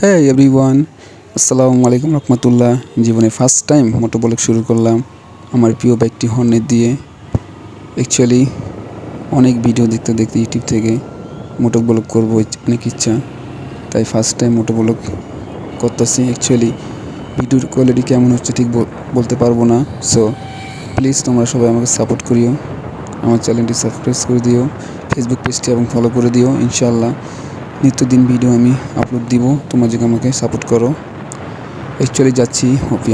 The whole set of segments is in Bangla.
হ্যাঁ এভরিওয়ান, আসসালামু আলাইকুম রহমতুল্লাহ। জীবনে ফার্স্ট টাইম মোটো ব্লগ শুরু করলাম আমার প্রিয় বাইকটি হর্নেট দিয়ে। অ্যাকচুয়ালি অনেক ভিডিও দেখতে দেখতে ইউটিউব থেকে মোটো ব্লগ করবো অনেক ইচ্ছা, তাই ফার্স্ট টাইম মোটো ব্লগ করতেছি। অ্যাকচুয়ালি ভিডিওর কোয়ালিটি কেমন হচ্ছে ঠিক বলতে পারবো না। সো প্লিজ তোমরা সবাই আমাকে সাপোর্ট করিও, আমার চ্যানেলটি সাবস্ক্রাইব করে দিও, ফেসবুক পেজটি এবং ফলো করে দিও। ইনশাআল্লাহ নিত্যদিন ভিডিও আমি আপলোড দিব, তোমরা যদি আমাকে সাপোর্ট করো। অ্যাকচুয়ালি যাচ্ছি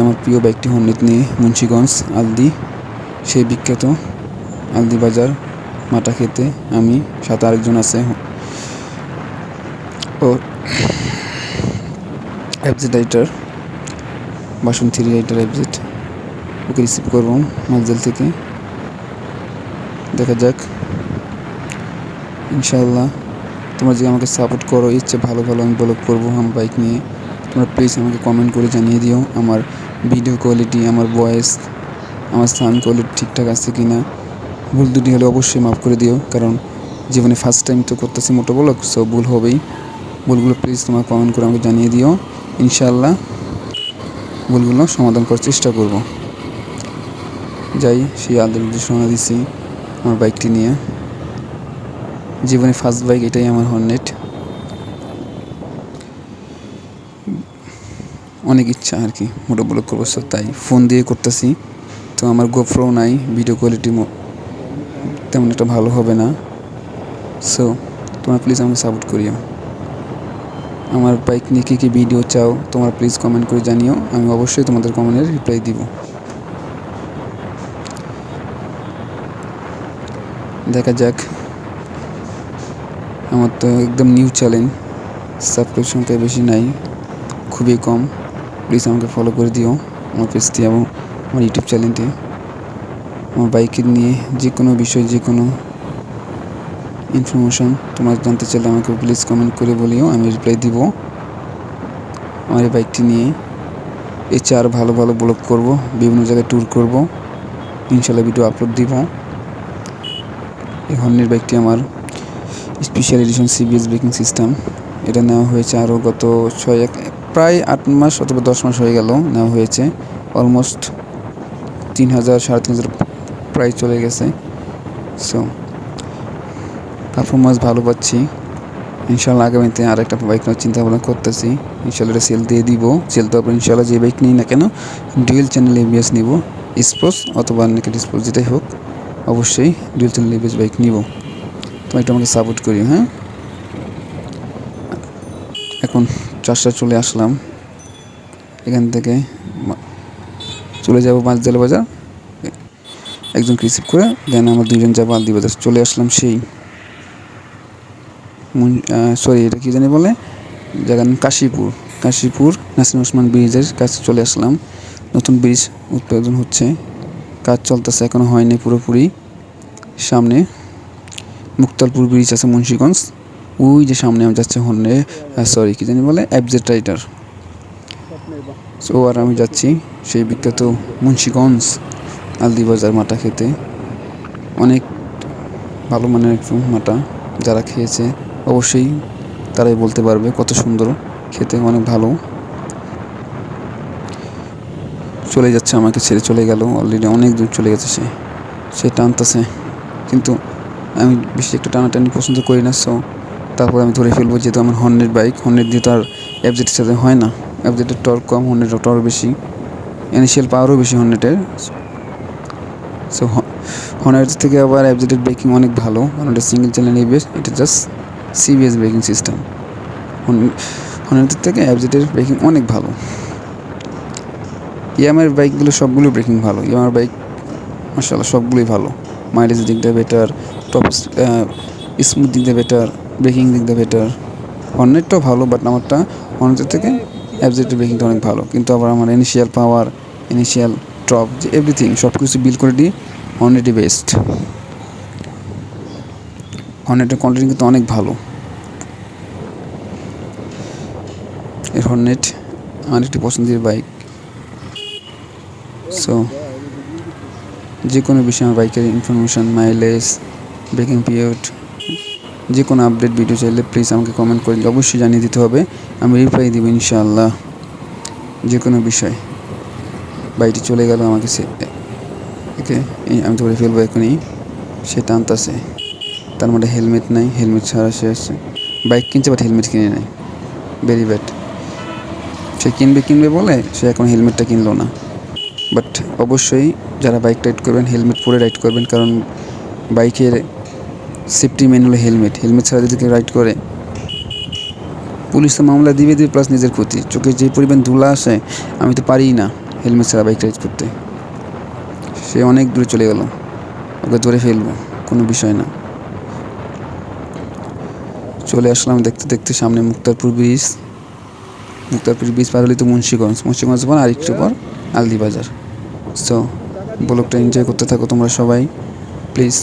আমার প্রিয় বাইকটি হর্নেট নিয়ে মুন্সিগঞ্জ আলদি, সেই বিখ্যাত আলদি বাজার মাটা খেতে। আমি সাথে আরেকজন আছে ও এফজেড রাইটার, বাসন 3 রাইটার এফজেড, ওকে রিসিভ করবো মালজেল থেকে। দেখা যাক ইনশাআল্লাহ তোমরা যদি আমাকে সাপোর্ট করো, ইচ্ছে ভালো ভালো আমি ব্লগ করবো আমার বাইক নিয়ে। তোমরা প্লিজ আমাকে কমেন্ট করে জানিয়ে দিও আমার ভিডিও কোয়ালিটি, আমার ভয়েস, আমার সাউন্ড কোয়ালিটি ঠিকঠাক আছে কি না। ভুল দুটি হলে অবশ্যই মাফ করে দিও, কারণ জীবনে ফার্স্ট টাইম তো করতেছি মোটো ব্লগ, সো ভুল হবেই। ভুলগুলো প্লিজ তোমরা কমেন্ট করে আমাকে জানিয়ে দিও। ইনশাআল্লাহ ভুলগুলো সমাধান করার চেষ্টা করব। যাই সেই আলদের উদ্দেশ্যে রওনা দিছি আমার বাইকটি নিয়ে। জীবনে ফার্স্ট বাইক এটাই আমার হর্নেট। অনেক ইচ্ছা আর কি মোটো ব্লগ করবো, তাই ফোন দিয়ে করতেছি। তো আমার গোপ্রো নাই, ভিডিও কোয়ালিটি তেমন একটা ভালো হবে না। সো তোমরা প্লিজ আমাকে সাপোর্ট করিও। আমার বাইক নিয়ে কী কী ভিডিও চাও তোমরা প্লিজ কমেন্ট করে জানিও, আমি অবশ্যই তোমাদের কমেন্টের রিপ্লাই দিব। দেখা যাক, আমার তো একদম নিউ চ্যানেল, সাবস্ক্রাইব সংখ্যা বেশি নাই, খুবই কম। প্লিজ আমাকে ফলো করে দিও আমার পেজটি এবং আমার ইউটিউব চ্যানেলটি। আমার বাইকের নিয়ে যে কোনো বিষয়, যে কোনো ইনফরমেশন তোমরা জানতে চাইলে আমাকে প্লিজ কমেন্ট করে বলিও, আমি রিপ্লাই দিব। আমার এই বাইকটি নিয়ে এছাড়া আরও ভালো ভালো ব্লগ করব, বিভিন্ন জায়গায় ট্যুর করব, ইনশাআল্লাহ ভিডিও আপলোড দিব। এই হর্নেট বাইকটি আমার special edition CBS braking system. এটা নেওয়া হয়েছে আরও গত প্রায় 8 মাস অথবা 10 মাস হয়ে গেল নেওয়া হয়েছে। অলমোস্ট 3000 3500 প্রায় চলে গেছে। সো পারফরমেন্স ভালো পাচ্ছি। ইনশাআল্লাহ আগামীতে আর একটা বাইক নেওয়ার চিন্তা ভাবনা করতেছি। ইনশাআল্লাহ এটা সেল দিয়ে দিব। সেল দেওয়ার পর ইনশাআল্লাহ যে বাইক নিই না কেন ডুয়েল চ্যানেল এবিএস নিব, স্পোর্টস অথবা নেকেড স্পোর্টস যেটাই হোক, অবশ্যই ডুয়েল চ্যানেল এবিএস বাইক নিব। তোমরা একটু আমাকে সাপোর্ট করি। হ্যাঁ, এখন চারটা চলে আসলাম, এখান থেকে চলে যাব মালজেল বাজার, একজনকে রিসিভ করে দেন আমরা দুইজন যাবো আলদি বাজার। চলে আসলাম সেই এটা কী জানি বলে জায়গার নাম কাশীপুর নাসির ওসমান ব্রিজের কাছে চলে আসলাম। নতুন ব্রিজ উৎপাদন হচ্ছে, কাজ চলতেছে, এখনও হয়নি পুরোপুরি। সামনে মুক্তালপুর ব্রিজ আছে মুন্সিগঞ্জ, ওই যে সামনে আমি যাচ্ছে কী জানি বলে এফজেড রাইটার। সো আর আমি যাচ্ছি সেই বিখ্যাত মুন্সিগঞ্জ আলদি বাজার মাটা খেতে। অনেক ভালো মানের একটু মাটা, যারা খেয়েছে অবশ্যই তারাই বলতে পারবে কত সুন্দর খেতে, অনেক ভালো। চলে যাচ্ছে, আমাকে ছেড়ে চলে গেল, অলরেডি অনেক দূর চলে গেছে সে টানতেছে, কিন্তু আমি বেশি একটু টানাটানি পছন্দ করি না। সো তারপর আমি ধরে ফেলবো, যেহেতু আমার হর্নেট বাইক, হর্নেট দিয়ে তো আর এফজেডের সাথে হয় না। এফজেডের টর্ক কম, হর্নেটের টর্ক বেশি, ইনিশিয়াল পাওয়ারও বেশি হর্নেটের। সো হর্নেটের থেকে আবার এফজেডের ব্রেকিং অনেক ভালো, কারণ এটা সিঙ্গেল চ্যানেল এবিএস, এটা জাস্ট সিবিএস ব্রেকিং সিস্টেম। হর্নেটের থেকে এফজেডের ব্রেকিং অনেক ভালো। ইয়ামাহার বাইকগুলো সবগুলো ব্রেকিং ভালো, ইয়ামাহার বাইক মাশাআল্লাহ সবগুলোই ভালো। মাইলেজের দিক দিয়ে বেটার, টপ স্মুথ দিক দিয়ে বেটার, ব্রেকিং দিক দিয়ে বেটার। হর্নেটটাও ভালো, বাট আমারটা হর্নেটের থেকে এফজেডের ব্রেকিংটা অনেক ভালো। কিন্তু আবার আমার ইনিশিয়াল পাওয়ার, ইনিশিয়াল টপ, যে এভরিথিং সব কিছু বিল করে দিই হর্নেটই বেস্ট। হর্নেটের কোয়ালিটি কিন্তু অনেক ভালো। এই হর্নেট আমার একটি পছন্দের বাইক। সো যে কোনো বিষয়ে আমার বাইকের ইনফরমেশান, মাইলেজ, ব্রেকিং পিরিয়ড, যে কোনো আপডেট ভিডিও চাইলে প্লিজ আমাকে কমেন্ট করে অবশ্যই জানিয়ে দিতে হবে, আমি রিপ্লাই দেবো ইনশাআল্লাহ যে কোনো বিষয়। বাইকটি চলে গেল আমাকে ওকে, আমি তো করে ফেলবো এখনই। সে টানতাছে, তার মধ্যে হেলমেট নাই, হেলমেট ছাড়া সে আসছে। বাইক কিনছে বাট হেলমেট কিনে নেয়, ভেরি ব্যাড। সে কিনবে বলে সে এখন হেলমেটটা কিনলো না। বাট অবশ্যই যারা বাইক রাইড করবেন হেলমেট পরে রাইড করবেন, কারণ বাইকের সেফটি মেন হলো হেলমেট। হেলমেট ছাড়া যদি কেউ রাইড করে পুলিশ তো মামলা দিবে প্লাস নিজের ক্ষতি। চোখে যে পরিমাণ ধুলা আসে, আমি তো পারিই না হেলমেট ছাড়া বাইক রাইড করতে। সে অনেক দূরে চলে গেল, ওকে ধরে ফেলবো, কোনো বিষয় না। চলে আসলাম দেখতে দেখতে সামনে মুক্তারপুর ব্রিজ পার হলে তো মুন্সিগঞ্জ পর আর একটু পর আলদি বাজার। সো ব্লগটা এনজয় করতে থাকো তোমরা সবাই প্লিজ।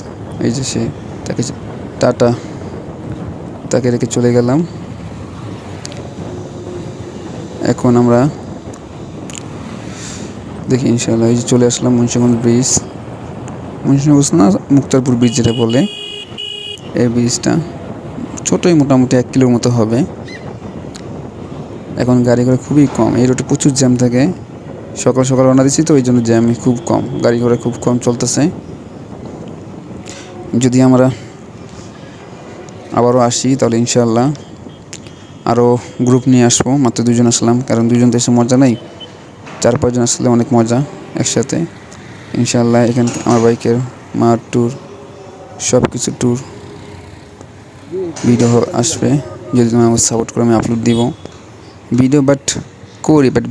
এই যে সে তাকে টাটা, তাকে রেখে চলে গেলাম। এখন আমরা দেখি ইনশাআল্লাহ। এই যে চলে আসলাম মুন্সিগঞ্জ না, মুক্তারপুর ব্রিজ যেটা বলে। এই ব্রিজটা ছোটোই, মোটামুটি 1 কিলোর মতো হবে। এখন গাড়ি ঘোড়া খুবই কম, এই রোডে প্রচুর জ্যাম থাকে। সকাল সকাল রওনা দিচ্ছি তো, ওই জন্য জ্যাম খুব কম, গাড়ি ঘোড়া খুব কম চলতেছে। যদি আমরা আবারও আসি তাহলে ইনশাআল্লাহ আরও গ্রুপ নিয়ে আসবো। মাত্র 2 জন আসলাম, কারণ 2 জন তো এসে মজা নেই, 4-5 জন আসলে অনেক মজা একসাথে ইনশাআল্লাহ। এখানে আমার বাইকের মার ট্যুর, সব কিছু ট্যুর ভিডিও আসবে। যদি তুমি আমাকে সাপোর্ট করো আমি আপলোড দিব ভিডিও, বাট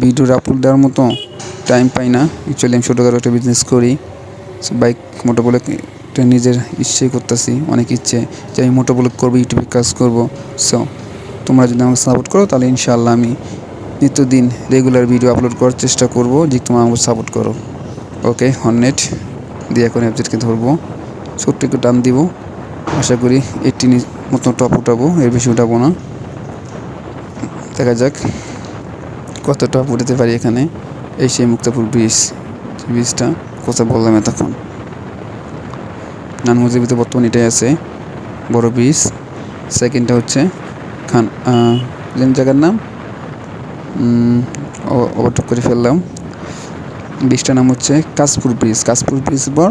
ভিডিওর আপলোড দেওয়ার মতো টাইম পাই না। অ্যাকচুয়ালি আমি ছোটোখাটো একটা বিজনেস করি, বাইক মোটোব্লগ নিজের ইচ্ছেই করতেছি, অনেক ইচ্ছে যে আমি মোটোব্লগ করবো, ইউটিউবে কাজ করব। সো তোমরা যদি আমাকে সাপোর্ট করো তাহলে ইনশাআল্লাহ আমি নিত্যদিন রেগুলার ভিডিও আপলোড করার চেষ্টা করব, যে তোমরা আমাকে সাপোর্ট করো। ওকে, হর্নেট দিয়ে এখন অ্যাবজেক্টকে ধরবো, ছোট্ট একটু টান দিব। আশা করি 18 মতো টপ উঠাবো, এর বেশি উঠাবো না। দেখা যাক কত টপ উঠাতে পারি এখানে। এই সেই মুক্তাপুর ব্রিজটা কথা বললাম এতক্ষণ। নানমুজির ভিতরে বর্তমানে এটাই আছে বড় ব্রিজ। সেকেন্ডটা হচ্ছে জায়গার নাম ওভারটেক করে ফেললাম। ব্রিজটার নাম হচ্ছে কাশপুর ব্রিজ পর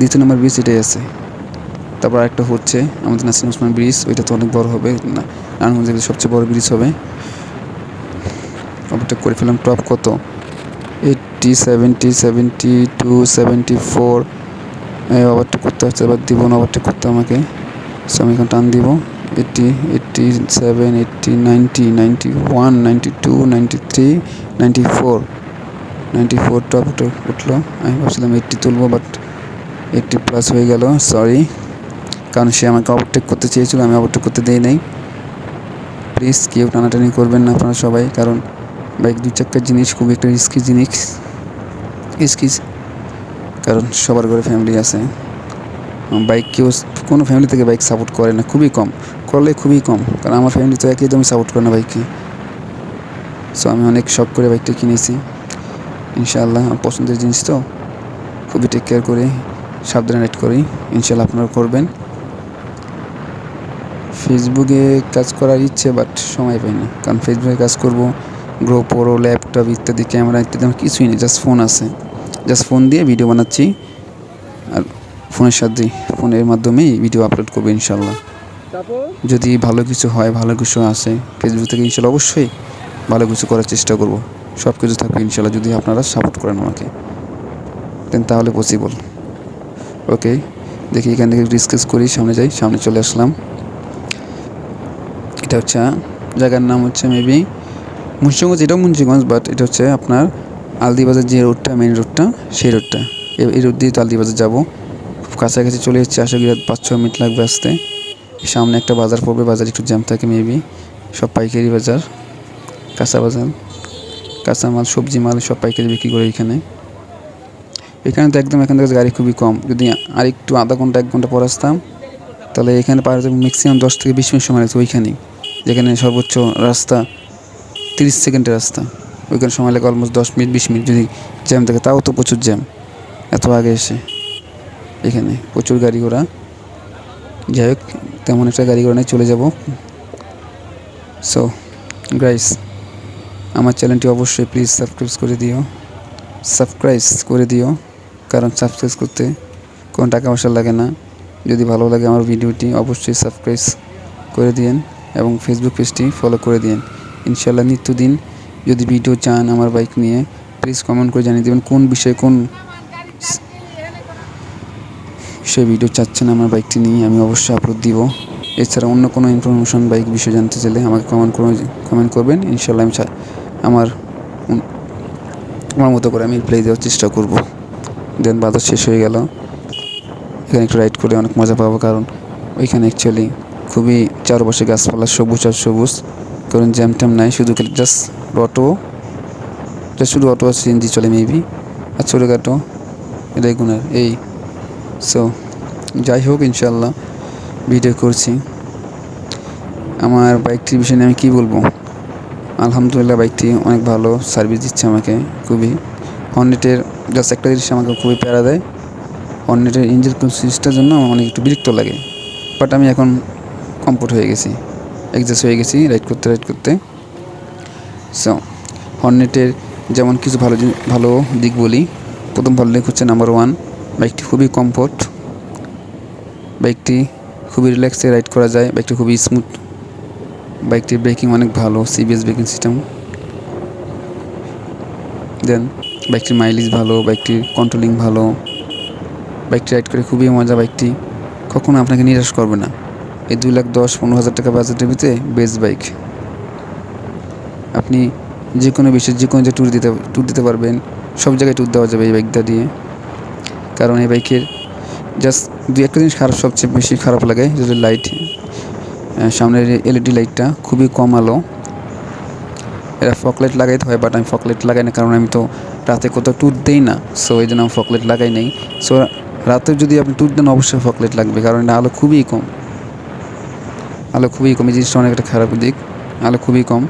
2 নম্বর ব্রিজ এটাই আছে। তারপর একটা হচ্ছে আমাদের নাসিম ওসমান ব্রিজ, ওইটা তো অনেক বড় হবে, নারায়ণগঞ্জের সবচেয়ে বড় ব্রিজ হবে। ওভারটেক করে ফেললাম। টপ কত 80, 70, 72, 74। ওভারটেক করতে হচ্ছে, এবার দিব না, ওভারটেক করতে আমাকে। সো আমি এখন টান দিব 80, 87, 80, 90, 91, 92, 93, 94 টপ উঠলো। আমি ভাবছিলাম 80 তুলবো, বাট 80 প্লাস হয়ে গেল, সরি। কারণ সে আমাকে ওভারটেক করতে চেয়েছিল, আমি ওভারটেক করতে দেই নাই। প্লিজ কেউ টানাটানি করবেন না আপনারা সবাই, কারণ বাইক 2 চাকার জিনিস, খুবই একটা রিস্কি জিনিস। কারণ সবার ঘরে ফ্যামিলি আছে, বাইক কোনো ফ্যামিলি থেকে বাইক সাপোর্ট করে না, খুবই কম, করলে খুবই কম। কারণ আমার ফ্যামিলি তো একদমই সাপোর্ট করে না বাইককে। সো আমি অনেক শখ করে বাইকটা কিনেছি ইনশাআল্লাহ। আমার পছন্দের জিনিস তো, খুবই টেক কেয়ার করে সাবধানে রাইড করি ইনশাআল্লাহ, আপনারা করবেন। ফেসবুকে কাজ করার ইচ্ছে, বাট সময় পাই না, কারণ ফেসবুকে কাজ করব, GoPro, ল্যাপটপ ইত্যাদি, ক্যামেরা ইত্যাদি আমার কিছুই নেই, জাস্ট ফোন আছে। জাস্ট ফোন দিয়ে ভিডিও বানাচ্ছি, আর ফোনের মাধ্যমেই ভিডিও আপলোড করবো ইনশাআল্লাহ। যদি ভালো কিছু হয়, ভালো কিছু আসে ফেসবুক থেকে, ইনশাআল্লাহ অবশ্যই ভালো কিছু করার চেষ্টা করব। সব কিছু থাকবে ইনশাআল্লাহ, যদি আপনারা সাপোর্ট করেন আমাকে, তাহলে পসিবল। ওকে, দেখি এখান থেকে ডিসকাস করি, সামনে যাই। সামনে চলে আসলাম। এটা হচ্ছে জায়গার নাম হচ্ছে মেবি মুন্সিগঞ্জ, এটাও মুন্সিগঞ্জ, বাট এটা হচ্ছে আপনার আলদিবাজার যে রোডটা, মেন রোডটা, সেই রোডটা। এই রোড দিয়ে তো আলদিবাজার যাবো। খুব কাছাকাছি চলে এসেছি, আশা করি 5-6 মিনিট লাগবে আসতে। সামনে একটা বাজার পড়বে, বাজার একটু জ্যাম থাকে মেবি, সব পাইকারি বাজার, কাঁচা বাজার, কাঁচামাল, সবজি মাল সব পাইকারি বিক্রি করে এখানে তো একদম এখান থেকে গাড়ি খুবই কম। যদি আরেকটু আধা ঘন্টা 1 ঘন্টা পর আসতাম তাহলে এখানে পার হতে ম্যাক্সিমাম 10 থেকে 20 মিনিট সময় লাগতো ওইখানেই, যেখানে সর্বোচ্চ রাস্তা 30 সেকেন্ডের রাস্তা, ওইখানে সময় লাগে অলমোস্ট 10 মিনিট 20 মিনিট যদি জ্যাম থাকে, তাও তো প্রচুর জ্যাম এত আগে এসে। এখানে প্রচুর গাড়ি ঘোড়া, যাই হোক তেমন একটা গাড়ি করে চলে যাব। সো গাইস, আমার চ্যানেলটি অবশ্যই প্লিজ সাবস্ক্রাইব করে দিও, কারণ সাবস্ক্রাইব করতে কোনো টাকা পয়সা লাগে না। যদি ভালো লাগে আমার ভিডিওটি অবশ্যই সাবস্ক্রাইব করে দিন এবং ফেসবুক পেজটি ফলো করে দিন। ইনশাল্লাহ নিত্যদিন যদি ভিডিও চান আমার বাইক নিয়ে, প্লিজ কমেন্ট করে জানিয়ে দেবেন কোন বিষয়ে ভিডিও চাচ্ছেন আমার বাইকটি নিয়ে, আমি অবশ্যই আপলোড দিব। এছাড়া অন্য কোনো ইনফরমেশন বাইক বিষয়ে জানতে চাইলে আমাকে কমেন্ট করবেন। ইনশাল্লাহ আমি আমার মতো করে আমি রিপ্লাই দেওয়ার চেষ্টা করব। দেন বাজার শেষ হয়ে গেল, এখানে একটু রাইড করে অনেক মজা পাবো, কারণ ওইখানে অ্যাকচুয়ালি খুবই চারপাশে গাছপালা সবুজ আর সবুজ, কারণ জ্যাম ট্যাম নাই, শুধু জাস্ট অটো আর সিএনজি চলে মেবি, আর ছোটোখাটো রেগুলার এই। সো যাই হোক, ইনশাল্লাহ ভিডিও করছি। আমার বাইকটির বিষয়ে নিয়ে আমি কী বলবো, আলহামদুলিল্লাহ বাইকটি অনেক ভালো সার্ভিস দিচ্ছে আমাকে খুবই। হর্নেটের জাস্ট একটা জিনিস আমাকে খুবই প্যারা দেয়, হর্নেটের ইঞ্জিন সুইচটার জন্য আমার অনেক একটু বিরক্ত লাগে, বাট আমি এখন কমফোর্ট হয়ে গেছি, অ্যাডজাস্ট হয়ে গেছি রাইড করতে। সো হর্নেটের যেমন কিছু ভালো দিক বলি, প্রথম ভালো দিক হচ্ছে নাম্বার 1, বাইকটি খুবই কমফোর্ট, বাইকটি খুবই রিল্যাক্সে রাইড করা যায়, বাইকটি খুবই স্মুথ, বাইকটির ব্রেকিং অনেক ভালো, সিবিএস ব্রেকিং সিস্টেম। দেন বাইকটির মাইলেজ ভালো, বাইকটির কন্ট্রোলিং ভালো, বাইকটি রাইড করে খুবই মজা, বাইকটি কখনো আপনাকে নিরাশ করবে না। এই 2,10,15,000 টাকা বাজেটের ভিতরে বেস্ট বাইক। আপনি যে কোনো বিষয়ে যে কোনো ট্যুর দিতে পারবেন, সব জায়গায় ট্যুর দেওয়া যাবে এই বাইকটা দিয়ে। কারণ এই বাইকের জাস্ট একটা জিনিস সবচেয়ে বেশি খারাপ লাগে, যদি লাইট, সামনের এলইডি লাইটটা খুবই কম আলো। এরা ফকলাইট লাগাইতে হয়, বাট আমি ফকলাইট লাগাই না, কারণ আমি তো রাতে কোথাও ট্যুর দিই না, সো এই জন্য আমি ফকলাইট লাগাই নাই। সো রাতে যদি আপনি ট্যুর দেন অবশ্যই ফকলাইট লাগবে, কারণ এটা আলো খুবই কম, এই জিনিসটা অনেক একটা খারাপ দিক, আলো খুবই কম।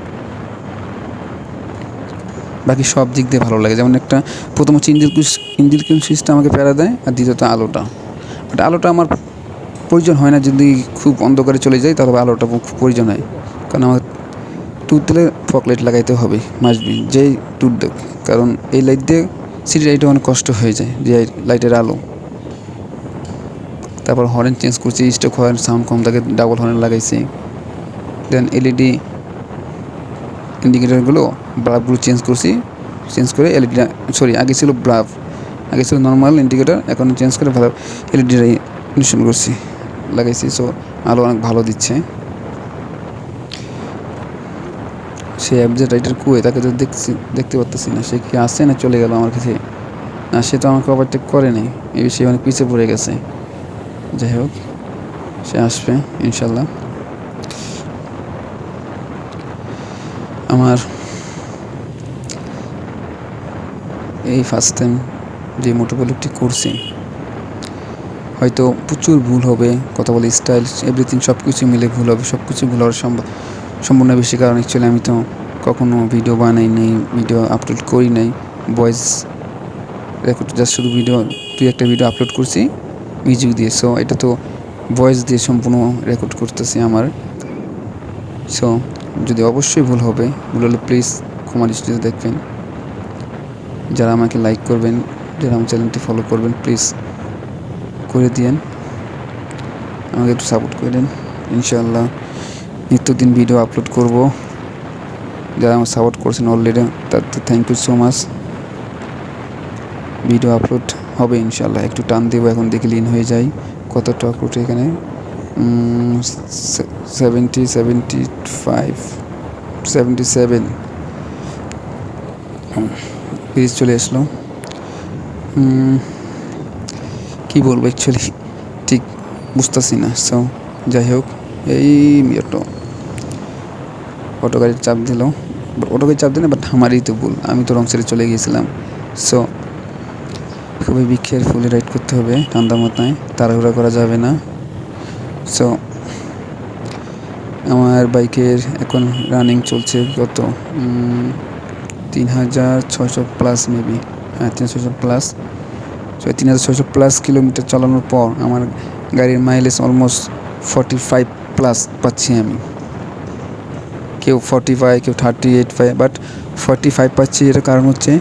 বাকি সব দিক দিয়ে ভালো লাগে, যেমন একটা প্রথম হচ্ছে ইঞ্জিন সুইচটা আমাকে প্যারা দেয়, আর দ্বিতীয়ত আলোটা। বাট আলোটা আমার প্রয়োজন হয় না, যদি খুব অন্ধকারে চলে যাই তাহলে আলোটা খুব প্রয়োজন হয়, কারণ আমার ট্যুর দিলে ফকলাইট লাগাইতে হবে মাসবি, যেই ট্যুর দেব, কারণ এই লাইট দিয়ে সিটি লাইটে অনেক কষ্ট হয়ে যায়, যে লাইটের আলো। তারপর হর্ন চেঞ্জ করছি, স্টক হর্ন সাউন্ড কম থাকে, ডাবল হর্ন লাগাইছি। দেন এলইডি ইন্ডিকেটারগুলো বাল্বগুলো চেঞ্জ করে এলইডিটা, আগে ছিল নর্মাল ইন্ডিকেটার, এখন চেঞ্জ করে ভালো এলইডি ইনস্টল লাগাইছি। সো আলো অনেক ভালো দিচ্ছে। সে অ্যাবজেট রাইটার তাকে তো দেখতে পারতেছি না, সে কি আসছে না চলে গেল আমার কাছে, না সে তো আমাকে ওভারটেক করে নাই, এই বিষয়ে অনেক পিছিয়ে পড়ে গেছে। যাই হোক, সে আসবে ইনশাল্লাহ। আমার এই ফার্স্ট টাইম যে মোটরবলিকটি করছি, হয়তো প্রচুর ভুল হবে, কথা বলে স্টাইল এভরিথিং সব কিছু মিলে ভুল হবে, সব কিছু ভুল হওয়ার সম্পূর্ণ বেশি, কারণ অ্যাকচুয়ালি আমি তো কখনো ভিডিও বানাই নাই, ভিডিও আপলোড করি নাই, ভয়েস রেকর্ড জাস্ট শুধু একটা ভিডিও আপলোড করছি মিউজিক দিয়ে। সো এটা তো ভয়েস দিয়ে সম্পূর্ণ রেকর্ড করতেছি আমার। সো যদি অবশ্যই ভুল হলে প্লিজ ক্ষমা দৃষ্টিতে দেখবেন। যারা আমাকে লাইক করবেন, যারা আমার চ্যানেলটি ফলো করবেন, প্লিজ করে দিয়েন, আমাকে একটু সাপোর্ট করেন। ইনশাআল্লাহ নিত্যদিন ভিডিও আপলোড করব। যারা আমার সাপোর্ট করছেন অলরেডি, তার তো thank you so much. Video upload হবে ইনশাআল্লাহ, একটু টান দেবো, এখন দেখে লিন হয়ে যায়। কতটা আপলোড এখানে 77 পেজ চলে আসলো। কী বলবো অ্যাকচুয়ালি ঠিক বুঝতেছি না। সো যাই হোক, এই অটো গাড়ির চাপ দিল, বাট আমারই তো ভুল, আমি তো রং সাইডে চলে গিয়েছিলাম। সো খুবই কেয়ারফুলি রাইড করতে হবে, ঠান্ডা মাথায়, তাড়াহুড়া করা যাবে না। সো আমার বাইকের এখন রানিং চলছে কত 3,600 প্লাস মেবি, হ্যাঁ 3,600 প্লাস। সো 3,600 প্লাস কিলোমিটার চালানোর পর আমার গাড়ির মাইলেজ অলমোস্ট 45 প্লাস পাচ্ছি আমি। কেউ 45, কেউ 38 পায়, বাট 45 পাচ্ছি। এটার কারণ হচ্ছে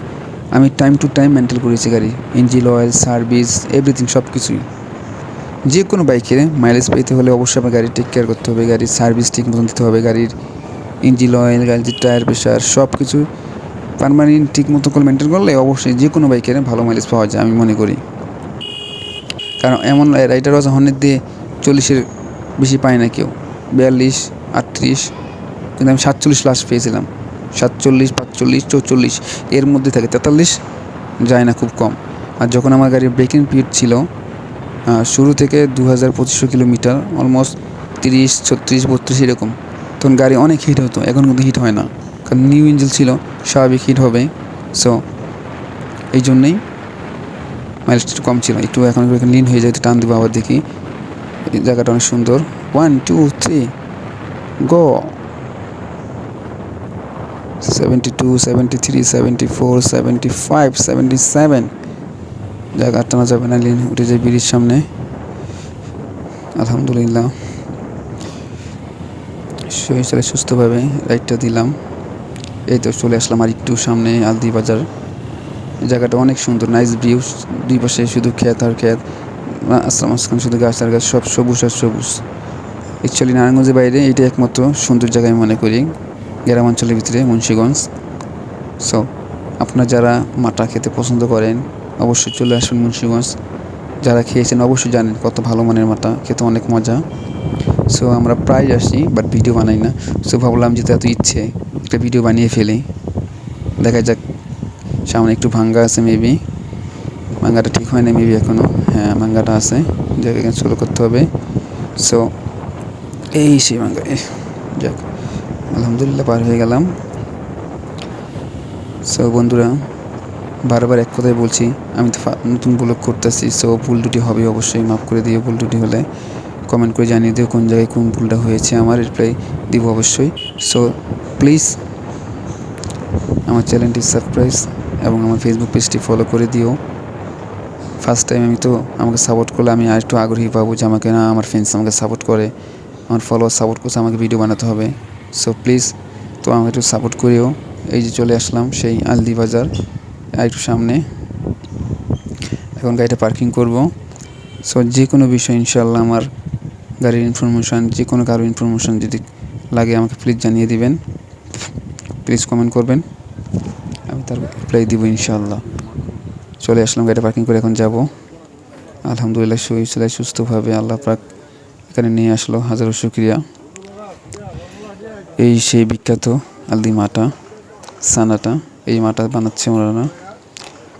আমি টাইম টু টাইম মেনটেন করেছি গাড়ি, ইঞ্জিন অয়েল, সার্ভিস, এভরিথিং সব কিছুই। যে কোনো বাইকের মাইলেজ পেতে হলে অবশ্যই আমার গাড়ি টেক কেয়ার করতে হবে, গাড়ির সার্ভিস ঠিক মতন দিতে হবে, গাড়ির ইঞ্জিন অয়েল, গাড়ির টায়ার প্রেশার সব কিছু পারমানেন্ট ঠিক মতো করে মেনটেন করলে অবশ্যই যে কোনো বাইকের ভালো মাইলেজ পাওয়া যায় আমি মনে করি। কারণ এমন রাইডার আছে হর্নেট দিয়ে 40-এর বেশি পায় না কেউ, 42, 38, কিন্তু আমি 47 লাস্ট পেয়েছিলাম। 47, 45, 44 এর মধ্যে থাকে, 43 যায় না খুব কম। আর যখন আমার গাড়ির ব্রেকিং পিরিয়ড ছিল শুরু থেকে 2500 কিলোমিটার, অলমোস্ট 30, 36, 32 এরকম, তখন গাড়ি অনেক হিট হতো। এখন কিন্তু হিট হয় না, কারণ নিউ ইঞ্জিন ছিল, স্বাভাবিক হিট হবে। সো এই জন্যেই মাইলেজটা একটু কম ছিল। একটু এখন লিন হয়ে যায়, টান দেবো আবার দেখি। এই জায়গাটা অনেক সুন্দর। 1, 2, 3 গো। 72, 73, 74, 75, 77। জায়গা টানা যাবে না, লিন উঠে যায় ব্রিজের সামনে। আলহামদুলিল্লাহ সহি চলে সুস্থভাবে রাইডটা দিলাম। এই তো চলে আসলাম আর একটু সামনে আলদি বাজার। জায়গাটা অনেক সুন্দর, নাইস ভিউ। দুই পাশে শুধু ক্ষেত আর ক্ষেত, মাঝখানে শুধু গাছ আর গাছ, সব সবুজ আর সবুজ। অ্যাকচুয়ালি নারায়ণগঞ্জের বাইরে এটাই একমাত্র সুন্দর জায়গা আমি মনে করি, গ্রাম অঞ্চলের ভিতরে মুন্সিগঞ্জ। সো আপনারা যারা মাটা খেতে পছন্দ করেন অবশ্যই চলে আসুন মুন্সিগঞ্জ। যারা খেয়েছেন অবশ্যই জানেন কত ভালো মানের মাটা, খেতে অনেক মজা। সো আমরা প্রায় আসি, বাট ভিডিও বানাই না। সো ভাবলাম যেহেতু এত ইচ্ছে, একটা ভিডিও বানিয়ে ফেলি। দেখা যাক, সামনে একটু ভাঙ্গা আছে, মেবি ভাঙ্গাটা ঠিক হয় না মেবি এখনও। হ্যাঁ, ভাঙ্গাটা আছে, জায়গায় শুরু করতে হবে। সো এই সেই ভাঙ্গা, যাক আলহামদুলিল্লাহ পার হয়ে গেলাম। সো বন্ধুরা, বারবার এক কথাই বলছি, আমি তো নতুন ব্লগ করতেছি। সো ভুল ত্রুটি হবে, অবশ্যই মাফ করে দিও। ভুল ত্রুটি হলে কমেন্ট করে জানিয়ে দিও কোন জায়গায় কোন ভুলটা হয়েছে, আমার রিপ্লাই দিব অবশ্যই। সো প্লিজ আমার চ্যানেলটি সাবস্ক্রাইব এবং আমার ফেসবুক পেজটি ফলো করে দিও। ফার্স্ট টাইম আমি তো, আমাকে সাপোর্ট করলে আমি আর একটু আগ্রহী পাবো যে আমাকে না, আমার ফ্রেন্ডস আমাকে সাপোর্ট করে, আমার ফলোয়ার সাপোর্ট করছে, আমাকে ভিডিও বানাতে হবে। সো প্লিজ তো আমাকে একটু সাপোর্ট করিও। এই যে চলে আসলাম সেই আলদি বাজার, আর একটু সামনে। এখন গাড়িটা পার্কিং করব। সো যে কোনো বিষয় ইনশাআল্লাহ, আমার গাড়ির ইনফরমেশান, যে কোনো কারো ইনফরমেশান যদি লাগে আমাকে প্লিজ জানিয়ে দিবেন, প্লিজ কমেন্ট করবেন, আমি তার রিপ্লাই দিব ইনশাআল্লাহ। চলে আসলাম, গাড়িটা পার্কিং করে এখন যাব। আলহামদুলিল্লাহ সহি সুস্থভাবে আল্লাহ পাক এখানে নিয়ে আসলো, হাজারো শুকরিয়া। এই সেই বিখ্যাত আলদি মাটা, সানাটা। এই মাটা বানাচ্ছে ওনারা।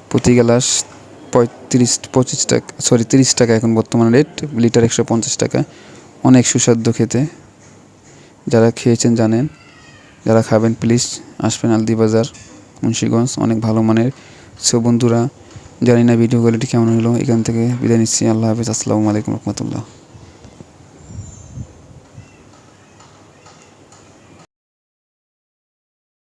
প্রতি গ্লাস 25 টাকা, 30 টাকা এখন বর্তমান রেট, লিটার 150 টাকা। অনেক সুস্বাদ্য খেতে, যারা খেয়েছেন জানেন। যারা খাবেন প্লিজ আসবেন আলদি বাজার, মুন্সিগঞ্জ, অনেক ভালো মানের। সো বন্ধুরা, জানি না ভিডিও কোয়ালিটি কেমন হলো, এখান থেকে বিদায় নিচ্ছি। আল্লাহ হাফেজ, আসসালামু আলাইকুম রহমতুল্লাহ।